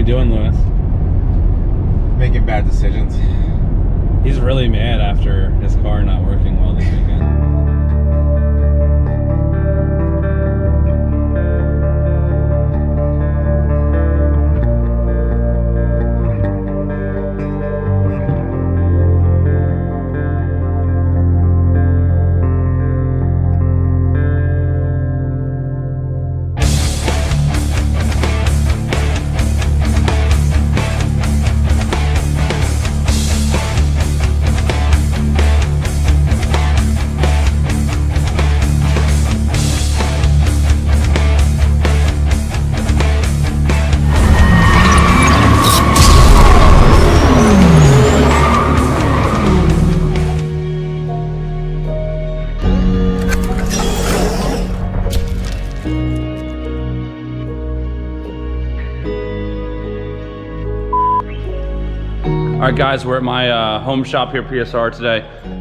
we doing, Lewis? Making bad decisions. He's really mad after his car not working well this weekend. All right, guys, we're at my home shop here, PSR, today,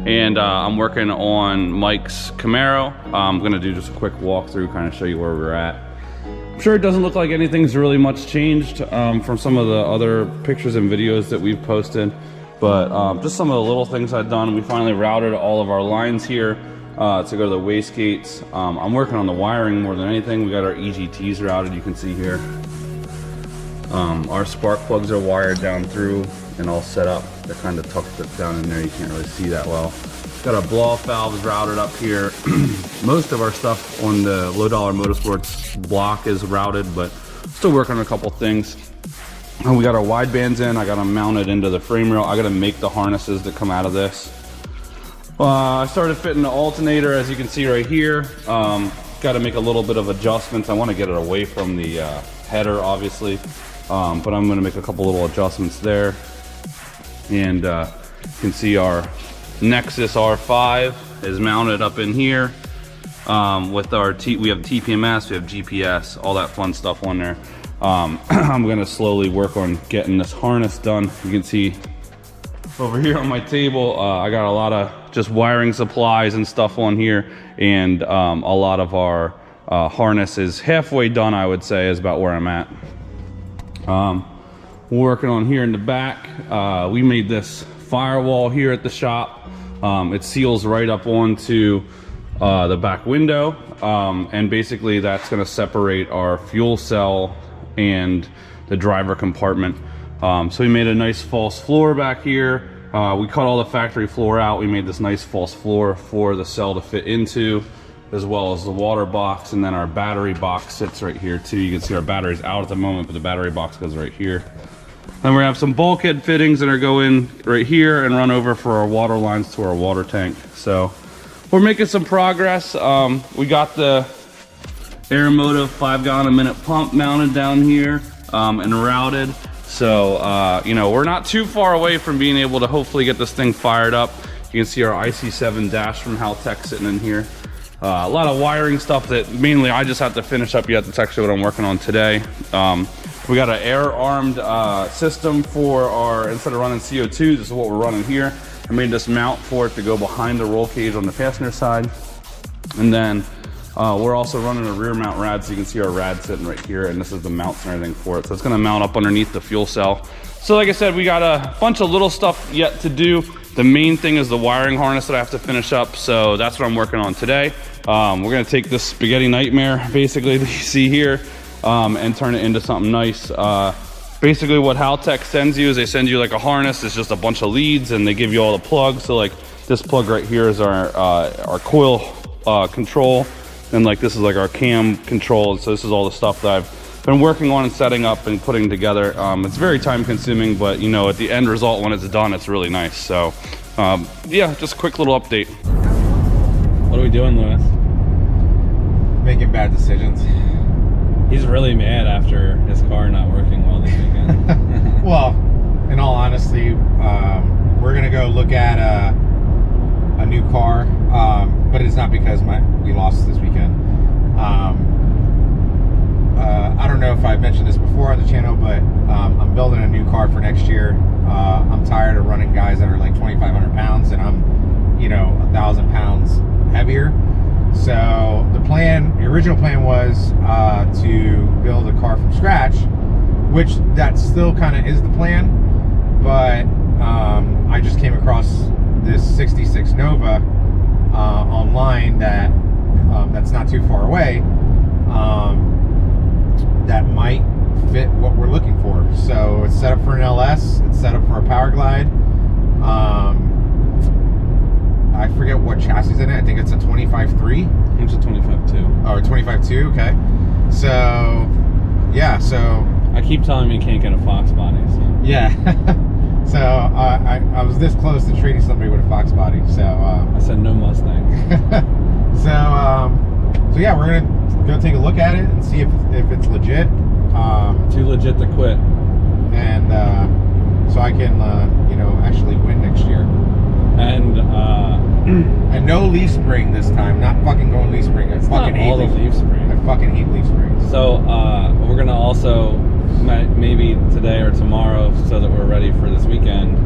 and I'm working on Mike's Camaro. I'm gonna do just a quick walkthrough, kind of show you where we're at. I'm sure it doesn't look like anything's really much changed from some of the other pictures and videos that we've posted, but just some of the little things I've done. We finally routed all of our lines here to go to the wastegates. I'm working on the wiring more than anything. We got our EGTs routed, you can see here. Our spark plugs are wired down through and all set up. They're kind of tucked down in there. You can't really see that well. Got our blow-off valves routed up here. Most of our stuff on the Low Dollar Motorsports block is routed, but still working on a couple things. And we got our wide bands in. I got them mounted into the frame rail. I got to make the harnesses that come out of this. I started fitting the alternator, as you can see right here. Got to make a little bit of adjustments. I want to get it away from the header, obviously, but I'm going to make a couple little adjustments there. And you can see our Nexus R5 is mounted up in here with our we have TPMS, we have GPS, all that fun stuff on there. I'm going to slowly work on getting this harness done. You can see over here on my table, I got a lot of just wiring supplies and stuff on here, and a lot of our harness is halfway done, I would say, is about where I'm at. Working on here in the back, we made this firewall here at the shop. It seals right up onto the back window, and basically that's going to separate our fuel cell and the driver compartment. So we made a nice false floor back here. We cut all the factory floor out. We made this nice false floor for the cell to fit into, as well as the water box, and then our battery box sits right here too. You can see our battery's out at the moment, but the battery box goes right here. Then we're gonna have some bulkhead fittings that are go in right here and run over for our water lines to our water tank. So we're making some progress. We got the Aeromotive 5 gallon a minute pump mounted down here and routed. So, you know, we're not too far away from being able to hopefully get this thing fired up. You can see our IC7 dash from Haltech sitting in here. A lot of wiring stuff that mainly I just have to finish up yet. That's actually what I'm working on today. We got an air-armed system for our, instead of running CO2, this is what we're running here. I made this mount for it to go behind the roll cage on the passenger side. And then we're also running a rear mount rad, so you can see our rad sitting right here, and this is the mounts and everything for it. So it's gonna mount up underneath the fuel cell. So like I said, we got a bunch of little stuff yet to do. The main thing is the wiring harness that I have to finish up, so that's what I'm working on today. We're gonna take this spaghetti nightmare, basically, that you see here, and turn it into something nice. Basically what Haltech sends you is they send you like a harness. It's just a bunch of leads, and they give you all the plugs. So like this plug right here is our coil control, and like this is like our cam control. So this is all the stuff that I've been working on and setting up and putting together. It's very time consuming, but you know, at the end result when it's done, it's really nice. So yeah, just a quick little update. What are we doing, Lewis? Making bad decisions. He's really mad after his car not working well this weekend. Well, in all honesty, we're gonna go look at a new car, but it's not because we lost this weekend. I don't know if I mentioned this before on the channel, but I'm building a new car for next year. I'm tired of running guys that are like 2,500 pounds, and I'm, you know, 1,000 pounds heavier. So the original plan was to build a car from scratch which that still kind of is the plan. But I just came across this 66 Nova online that's not too far away, that might fit what we're looking for. So it's set up for an LS, it's set up for a Power Glide. I forget what chassis in it. I think it's a 25.3. It's a 25.2. Oh, a 25.2. Okay. So yeah, so I keep telling me you can't get a Fox body. So. yeah. So I was this close to treating somebody with a Fox body. So I said no Mustang. so yeah, we're gonna go take a look at it and see if it's legit. Too legit to quit. And so I can actually win next year. And no leaf spring this time. Not fucking going leaf spring. I fucking hate leaf spring. I fucking hate leaf springs. So we're gonna also maybe today or tomorrow, so that we're ready for this weekend.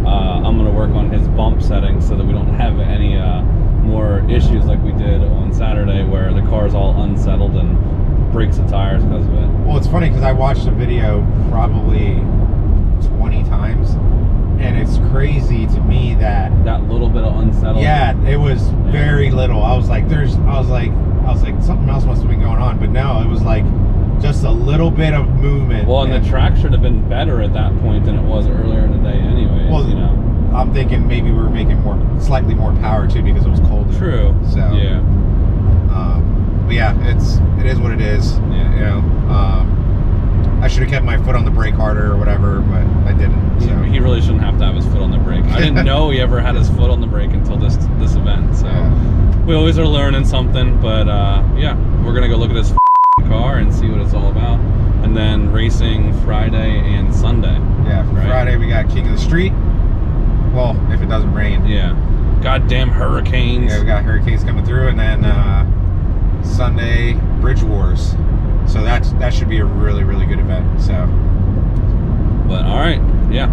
I'm gonna work on his bump settings so that we don't have any more issues like we did on Saturday, where the car's all unsettled and breaks the tires because of it. Well, it's funny because I watched the video probably 20 times, and it's crazy to me that little bit of unsettled. Yeah, it was very little. I was like, something else must have been going on, but no, it was like just a little bit of movement. Well, and the track should have been better at that point than it was earlier in the day, anyways. Well, I'm thinking maybe we were making slightly more power too because it was colder. True. So yeah. But yeah, it is what it is. Yeah. I should have kept my foot on the brake harder or whatever, but I didn't. So. He really shouldn't have to have his foot on the brake. I didn't know he ever had his foot on the brake until this event. So we always are learning something. But yeah, we're gonna go look at this car and see what it's all about, and then racing Friday and Sunday. Yeah, for Friday we got King of the Street. Well, if it doesn't rain. Yeah. Goddamn hurricanes. Yeah, we got hurricanes coming through, and then Sunday Bridge Wars. So that should be a really, really good event. So, but all right, yeah.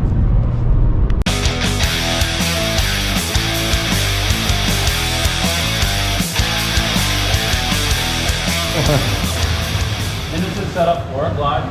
And this is set up for a glide.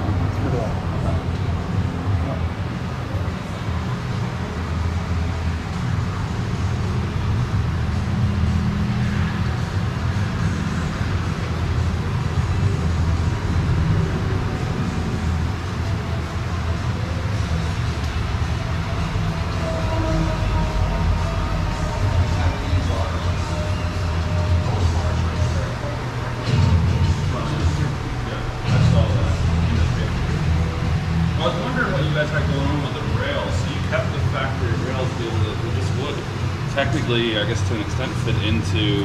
Technically, I guess to an extent, fit into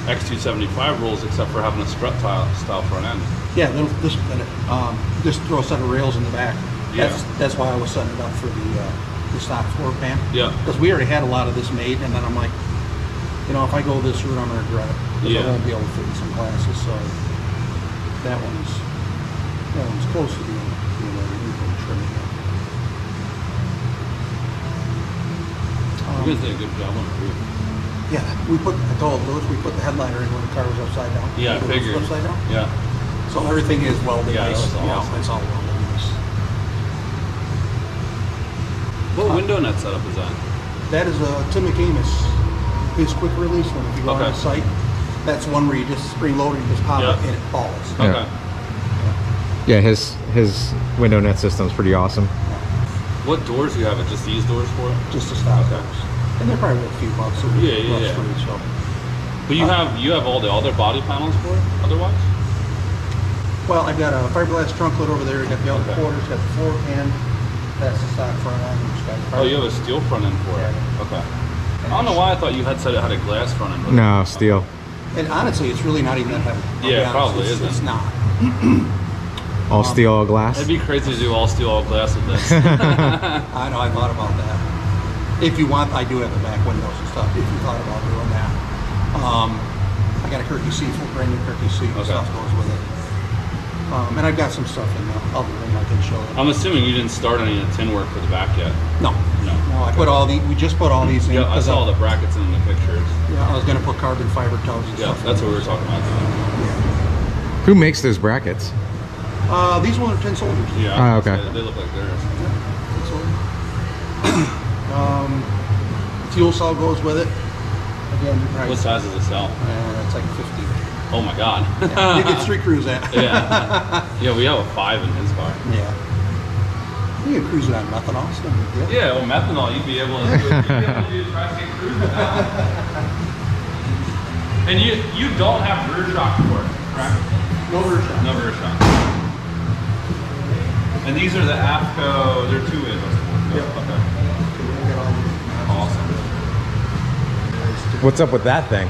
X275 rules, except for having a strut style front end. Yeah, just throw a set of rails in the back. Yeah. That's why I was setting it up for the stock floor pan. Yeah. Because we already had a lot of this made, and then I'm like, if I go this route, I'm gonna regret it. Because I won't be able to fit in some classes. So that one's close to being ready. We can trim it up. You guys did a good job on it, too. Yeah, I told Lewis, we put the headliner in when the car was upside down. Yeah, I figured. Upside down. Yeah. So everything is welded Yeah, nice. that was awesome. It's all welded nice. What window net setup is that? That is Tim McAmis, his quick release one. If you go on Okay. the site, that's one where you just spring load it, you just pop Yeah. it, and it falls. Okay. Yeah, his window net system's pretty awesome. What doors do you have? It just these doors for it? Just to stop Okay. those. And they're probably worth a few bucks. So Yeah. For each, so. But you have all the other body panels for it, otherwise? Well, I've got a fiberglass trunk lid over there. I got the outer Okay. quarters, got the floor pan. That's the stock front end. Oh, you have a steel front end for it. Okay. I don't know why I thought you had said it had a glass front end. but- No, steel. And honestly, it's really not even that heavy. I'll Yeah, be honest. probably It's isn't. not. All steel, all glass. It'd be crazy to do all steel, all glass with this. I know, I thought about that. If you want, I do have the back windows and stuff, if you thought about doing that. I got a Kirky seat, brand new Kirky seat, and Okay. stuff goes with it. And I've got some stuff in the other room I can show you. I'm assuming you didn't start any of the tin work for the back yet. No, No. I put we just put all these in. Yeah, I 'cause saw the brackets in the pictures. Yeah, I was gonna put carbon fiber tubs and Yeah, stuff. that's what we were talking about. Who makes those brackets? These ones are 10 soldiers. Yeah. Oh, okay. They look like theirs. Fuel cell goes with it. Again, right. What size is the cell? It's like 50. Oh my god. You get street cruise at. Yeah. Yeah, we have a 5 in his car. Yeah. You can cruise it on methanol. So Yeah, well, methanol, you'd be able to do the tri-state cruise with that. And you don't have rear shock for it, correct? no rear shot. No rear shock. And these are the AFCO, they're 2-way. Yep. Okay. Awesome. What's up with that thing?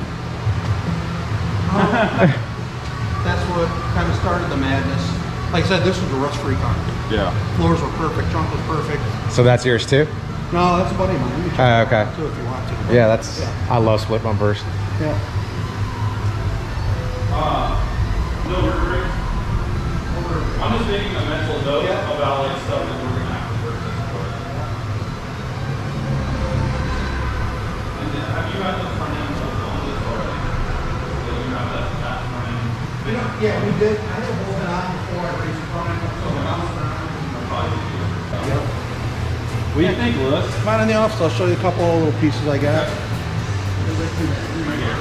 That's what kind of started the madness. Like I said, this was a rust-free car. Yeah. Floors were perfect, trunk was perfect. So that's yours too? No, that's a buddy of mine. You can check Okay. it out too if you want to. Yeah, that's. Yeah. I love split bumpers. Yeah. No rear brakes? I'm just making a mental note about like stuff that we're gonna have to purchase for it. And have you had the front end built on this already? Do you have that front end? Yeah, we did. I had both it on before I raced the front end. So when I was Yep. What do you think, Lewis? Come on in the office. I'll show you a couple of little pieces I got. Right here.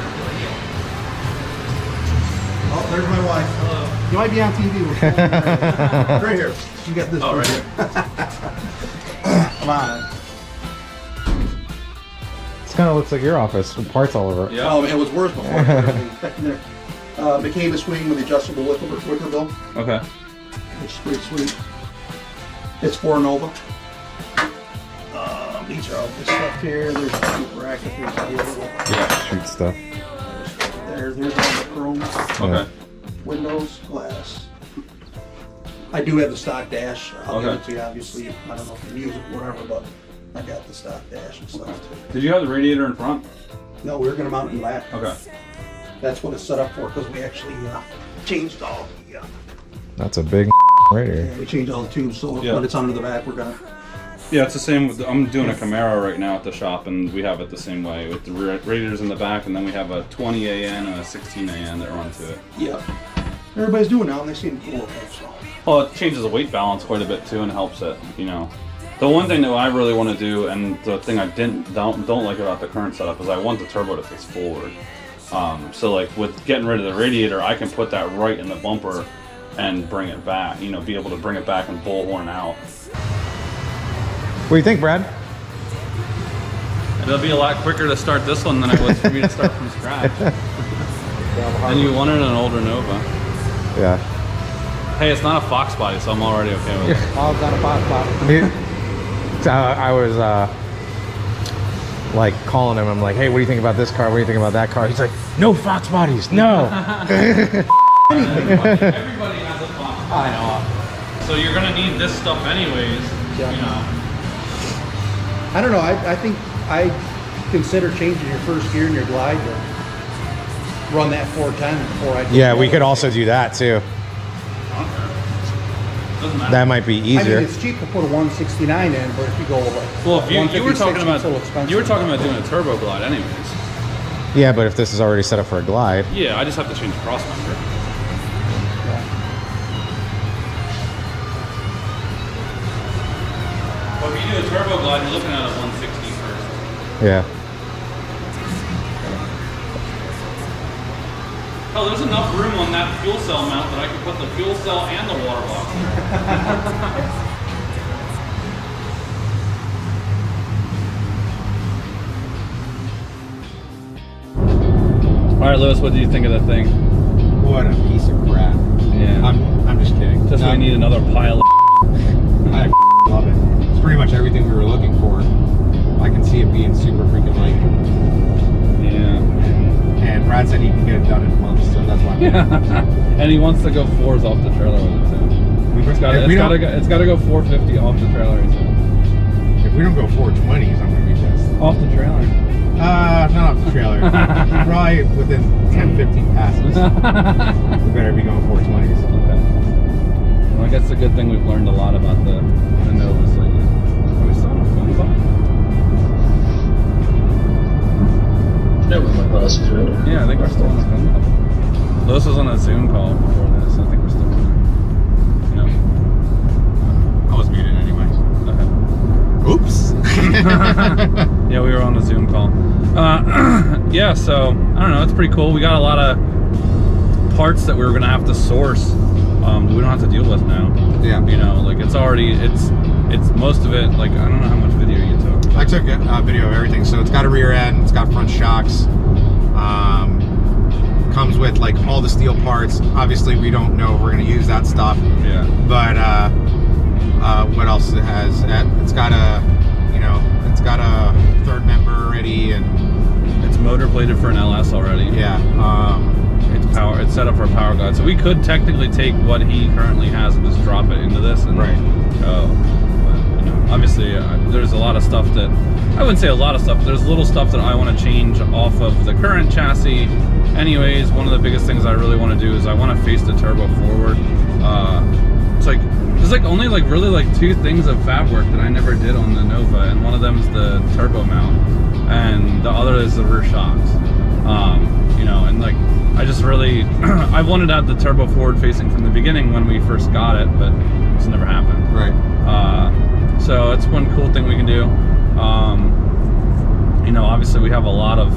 Oh, there's my wife. Hello. You might be on TV. We're filming right here. You got this. Oh, right here. Come on. This kind of looks like your office with parts all over it. Yeah. It was worse before. Back in there. McCabe swing with adjustable wicker bill. Okay. It's pretty sweet. It's for Nova. These are all this stuff here. There's a few bracket. There's a little. Yeah. Street stuff. There's all the chrome. Okay. Windows, glass. I do have the stock dash. I'll give Okay. it to you, obviously. I don't know if you use it, whatever, but I got the stock dash and stuff too. Did you have the radiator in front? No, we were going to mount it in back. Okay. That's what it's set up for because we actually changed all the. That's a big radiator. We changed all the tubes, so Yeah. when it's under the back, we're gonna. Yeah, it's the same. I'm doing a Camaro right now at the shop, and we have it the same way with the radiators in the back, and then we have a 20 AN and a 16 AN that run to it. Yeah. Everybody's doing it now, and they seem cool. So. Well, it changes the weight balance quite a bit too, and helps it. You know, the one thing that I really want to do, and the thing I don't like about the current setup is I want the turbo to face forward. So like with getting rid of the radiator, I can put that right in the bumper and bring it back. You know, be able to bring it back and bullhorn out. What do you think, Brad? It'll be a lot quicker to start this one than it was for me to start from scratch. And you wanted an older Nova. Yeah. Hey, it's not a Fox body, so I'm already okay with it. Oh, got a box. So I was like calling him. I'm like, hey, what do you think about this car? What do you think about that car? He's like, no Fox bodies, no. Everybody has a Fox body. I know. So you're gonna need this stuff anyways. Yeah. You know. I don't know. I think I consider changing your first gear in your glide to run that 410 before I do. Yeah, we could also do that too. Doesn't matter. That might be I easier. mean, it's cheap to put a 169 in, but if you go like. Well, if you were 156, talking it's about a little expensive. you were talking about doing a turbo glide anyways. Yeah, but if this is already set up for a glide. Yeah, I just have to change the cross member. But if you do a turbo glide, you're looking at a 160 first. Yeah. Hell, there's enough room on that fuel cell mount that I can put the fuel cell and the water box in. All right, Lewis, what do you think of that thing? What a piece of crap. Yeah. I'm just kidding. Just No, we need another pile. I love it. It's pretty much everything we were looking for. I can see it being super freaking light. Yeah. And Brad said he can get it done in months, so that's why I'm And he wants to go 4s off the trailer with it too. It's got If we don't- to go 450 off the trailer. He said. If we don't go 420s, I'm gonna be pissed. Off the trailer. Not off the trailer. Probably within 10-15 passes. We better be going 420s. Okay. Well, I guess it's a good thing we've learned a lot about the Novas lately. Are we still on a phone call? Yeah, with my glasses, right? Yeah, I think we're still on a phone call. Lewis was on a Zoom call before this. I think we're still on Yeah, we were on a Zoom call. Yeah, so I don't know. It's pretty cool. We got a lot of parts that we were gonna have to source. We don't have to deal with now. Yeah. You know, like it's most of it. Like I don't know how much video you took. I took a video of everything. So it's got a rear end, it's got front shocks, comes with like all the steel parts. Obviously we don't know if we're going to use that stuff. Yeah. But what else it has? It's got a, you know, it's got a third member already, and It's motor plated for an LS already. yeah. It's set up for a power glide. So we could technically take what he currently has and just drop it into this and Right. go. But, you know, obviously there's a lot of stuff that, I wouldn't say a lot of stuff, but there's little stuff that I want to change off of the current chassis. Anyways, one of the biggest things I really want to do is I want to face the turbo forward. It's like, there's like only like really like 2 things of fab work that I never did on the Nova, and one of them is the turbo mount, and the other is the rear shocks. You know, and like, I just really, I wanted to have the turbo forward facing from the beginning when we first got it, but it's never happened. Right. So it's one cool thing we can do. You know, obviously we have a lot of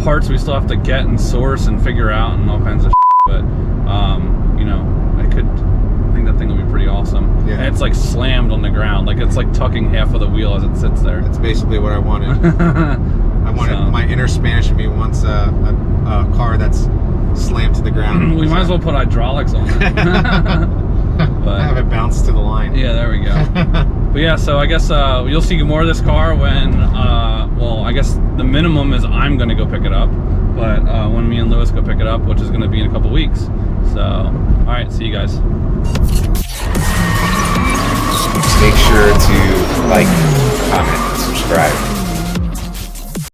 parts we still have to get and source and figure out and all kinds of but you know, I think that thing would be pretty awesome. Yeah. And it's like slammed on the ground, like it's like tucking half of the wheel as it sits there. That's basically what I wanted. I wanted So- my inner Spanish in me wants a car that's slammed to the ground. We might as well put hydraulics on it. But have it bounce to the line. yeah, there we go. But yeah, so I guess you'll see more of this car when, well, I guess the minimum is I'm going to go pick it up. But when me and Lewis go pick it up, which is going to be in a couple weeks. So, all right, see you guys. Make sure to like,